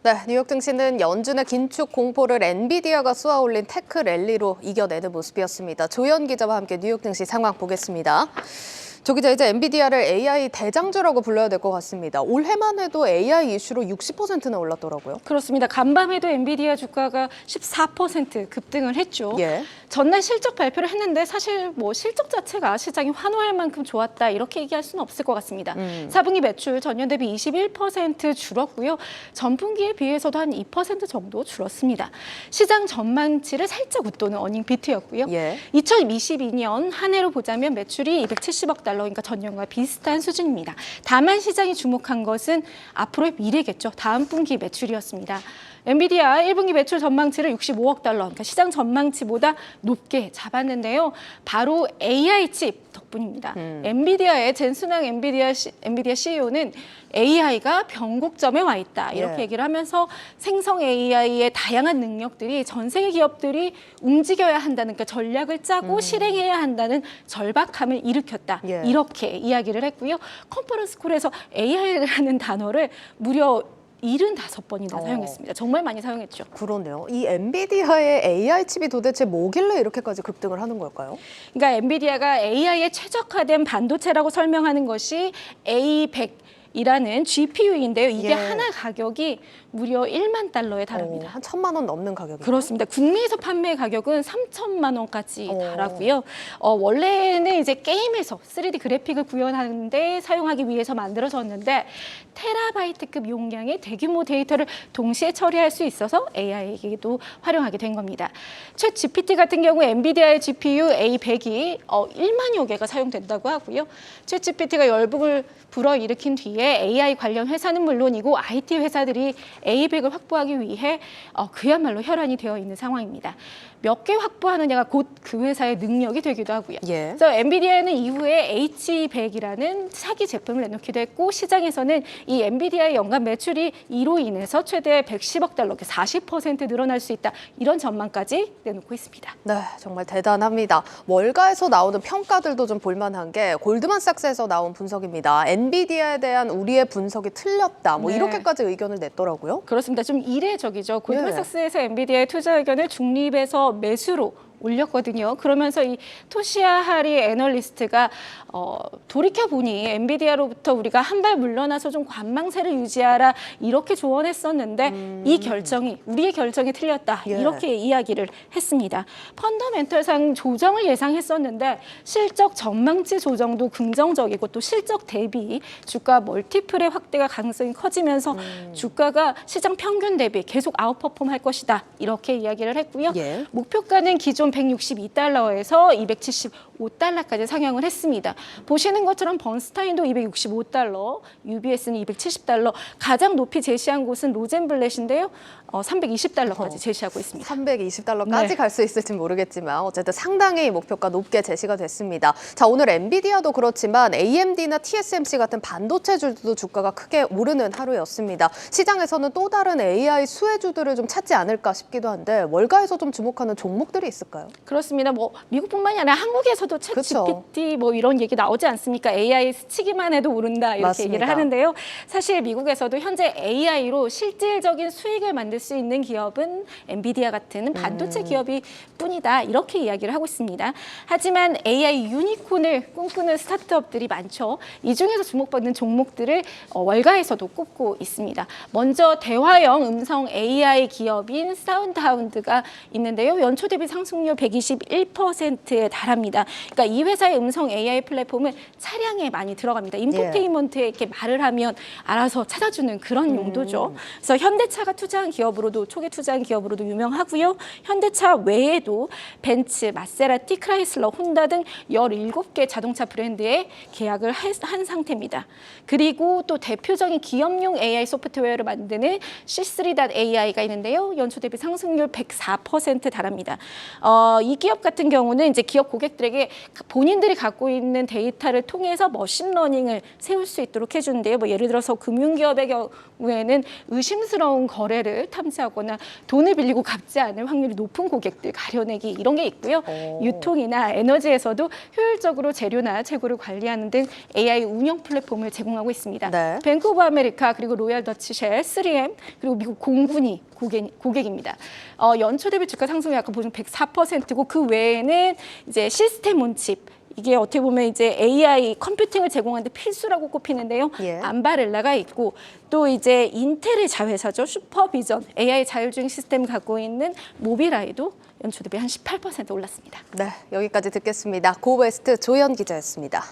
네, 뉴욕 증시는 연준의 긴축 공포를 엔비디아가 쏘아올린 테크 랠리로 이겨내는 모습이었습니다. 조현 기자와 함께 뉴욕 증시 상황 보겠습니다. 조 기자, 이제 엔비디아를 AI 대장주라고 불러야 될 것 같습니다. 올해만 해도 AI 이슈로 60%나 올랐더라고요. 그렇습니다. 간밤에도 엔비디아 주가가 14% 급등을 했죠. 예. 전날 실적 발표를 했는데 사실 뭐 실적 자체가 시장이 환호할 만큼 좋았다 이렇게 얘기할 수는 없을 것 같습니다. 4분기 매출 전년 대비 21% 줄었고요. 전분기에 비해서도 한 2% 정도 줄었습니다. 시장 전망치를 살짝 웃도는 어닝 비트였고요. 예. 2022년 한 해로 보자면 매출이 270억 달러, 그러니까 전년과 비슷한 수준입니다. 다만 시장이 주목한 것은 앞으로의 미래겠죠. 다음 분기 매출이었습니다. 엔비디아 1분기 매출 전망치를 65억 달러, 그러니까 시장 전망치보다 높게 잡았는데요. 바로 AI 칩 덕분입니다. 엔비디아의 젠순왕 엔비디아 CEO는 AI가 변곡점에 와 있다 이렇게 예. 얘기를 하면서 생성 AI의 다양한 능력들이 전 세계 기업들이 움직여야 한다는, 그러니까 전략을 짜고 실행해야 한다는 절박함을 일으켰다. 예. 이렇게 이야기를 했고요. 컨퍼런스 콜에서 AI라는 단어를 무려 75번이나 사용했습니다. 정말 많이 사용했죠. 그러네요. 이 엔비디아의 AI 칩이 도대체 뭐길래 이렇게까지 급등을 하는 걸까요? 그러니까 엔비디아가 AI에 최적화된 반도체라고 설명하는 것이 A100이라는 GPU인데요. 이게 예. 하나 가격이 무려 1만 달러에 달합니다. 한 1,000만 원 넘는 가격이요. 그렇습니다. 국내에서 판매 가격은 3천만 원까지 달하고요. 원래는 이제 게임에서 3D 그래픽을 구현하는데 사용하기 위해서 만들어졌는데 테라바이트급 용량의 대규모 데이터를 동시에 처리할 수 있어서 AI에게도 활용하게 된 겁니다. 챗 GPT 같은 경우 엔비디아의 GPU A100이 1만여 개가 사용된다고 하고요. 챗 GPT가 열북을 불어일으킨 뒤에 AI 관련 회사는 물론이고 IT 회사들이 A100을 확보하기 위해 그야말로 혈안이 되어 있는 상황입니다. 몇 개 확보하느냐가 곧 그 회사의 능력이 되기도 하고요. 예. 그래서 엔비디아는 이후에 H100이라는 차기 제품을 내놓기도 했고 시장에서는 이 엔비디아의 연간 매출이 이로 인해서 최대 110억 달러, 40% 늘어날 수 있다. 이런 전망까지 내놓고 있습니다. 네, 정말 대단합니다. 월가에서 나오는 평가들도 좀 볼만한 게 골드만삭스에서 나온 분석입니다. 엔비디아에 대한 우리의 분석이 틀렸다. 뭐 네. 이렇게까지 의견을 냈더라고요. 그렇습니다. 좀 이례적이죠. 네. 골드만삭스에서 엔비디아의 투자 의견을 중립에서 매수로 올렸거든요. 그러면서 이 토시아 하리 애널리스트가 돌이켜보니 엔비디아로부터 우리가 한 발 물러나서 좀 관망세를 유지하라 이렇게 조언했었는데 이 결정이 우리의 결정이 틀렸다 예. 이렇게 이야기를 했습니다. 펀더멘털상 조정을 예상했었는데 실적 전망치 조정도 긍정적이고 또 실적 대비 주가 멀티플의 확대가 가능성이 커지면서 주가가 시장 평균 대비 계속 아웃퍼폼 할 것이다 이렇게 이야기를 했고요. 예. 목표가는 기존 162달러에서 275달러까지 상향을 했습니다. 보시는 것처럼 번스타인도 265달러, UBS는 270달러, 가장 높이 제시한 곳은 로젠블렛인데요. 320달러까지 제시하고 있습니다. 320달러까지 네. 갈 수 있을지 모르겠지만 어쨌든 상당히 목표가 높게 제시가 됐습니다. 자, 오늘 엔비디아도 그렇지만 AMD나 TSMC 같은 반도체주도 주가가 크게 오르는 하루였습니다. 시장에서는 또 다른 AI 수혜주들을 좀 찾지 않을까 싶기도 한데 월가에서 좀 주목하는 종목들이 있을까요? 그렇습니다. 뭐 미국뿐만이 아니라 한국에서도 챗 그쵸. GPT 뭐 이런 얘기 나오지 않습니까? AI 스치기만 해도 오른다 이렇게 맞습니다. 얘기를 하는데요. 사실 미국에서도 현재 AI로 실질적인 수익을 만들 수 있는 기업은 엔비디아 같은 반도체 기업이 뿐이다 이렇게 이야기를 하고 있습니다. 하지만 AI 유니콘을 꿈꾸는 스타트업들이 많죠. 이 중에서 주목받는 종목들을 월가에서도 꼽고 있습니다. 먼저 대화형 음성 AI 기업인 사운드하운드가 있는데요. 연초 대비 상승률 121%에 달합니다. 그러니까 이 회사의 음성 AI 플랫폼은 차량에 많이 들어갑니다. 인포테인먼트에 이렇게 말을 하면 알아서 찾아주는 그런 용도죠. 그래서 현대차가 투자한 기업으로도 초기 투자한 기업으로도 유명하고요. 현대차 외에도 벤츠, 마세라티, 크라이슬러, 혼다 등 17개 자동차 브랜드에 계약을 한 상태입니다. 그리고 또 대표적인 기업용 AI 소프트웨어를 만드는 C3.AI가 있는데요. 연초 대비 상승률 104% 달합니다. 이 기업 같은 경우는 이제 기업 고객들에게 본인들이 갖고 있는 데이터를 통해서 머신러닝을 세울 수 있도록 해주는데요. 뭐 예를 들어서 금융기업의 경우에는 의심스러운 거래를 탐지하거나 돈을 빌리고 갚지 않을 확률이 높은 고객들 가려내기 이런 게 있고요. 유통이나 에너지에서도 효율적으로 재료나 재고를 관리하는 등 AI 운영 플랫폼을 제공하고 있습니다. 네. 뱅크 오브 아메리카 그리고 로얄 더치쉘, 3M 그리고 미국 공군이 고객입니다. 연초 대비 주가 상승이 아까 보시면 104%고 그 외에는 이제 시스템 온칩 이게 어떻게 보면 이제 AI 컴퓨팅을 제공하는데 필수라고 꼽히는데요. 예. 암바렐라가 있고 또 이제 인텔의 자회사죠. 슈퍼비전 AI 자율주행 시스템 갖고 있는 모비라이도 연초 대비 한 18% 올랐습니다. 네, 여기까지 듣겠습니다. 고베스트 조연 기자였습니다.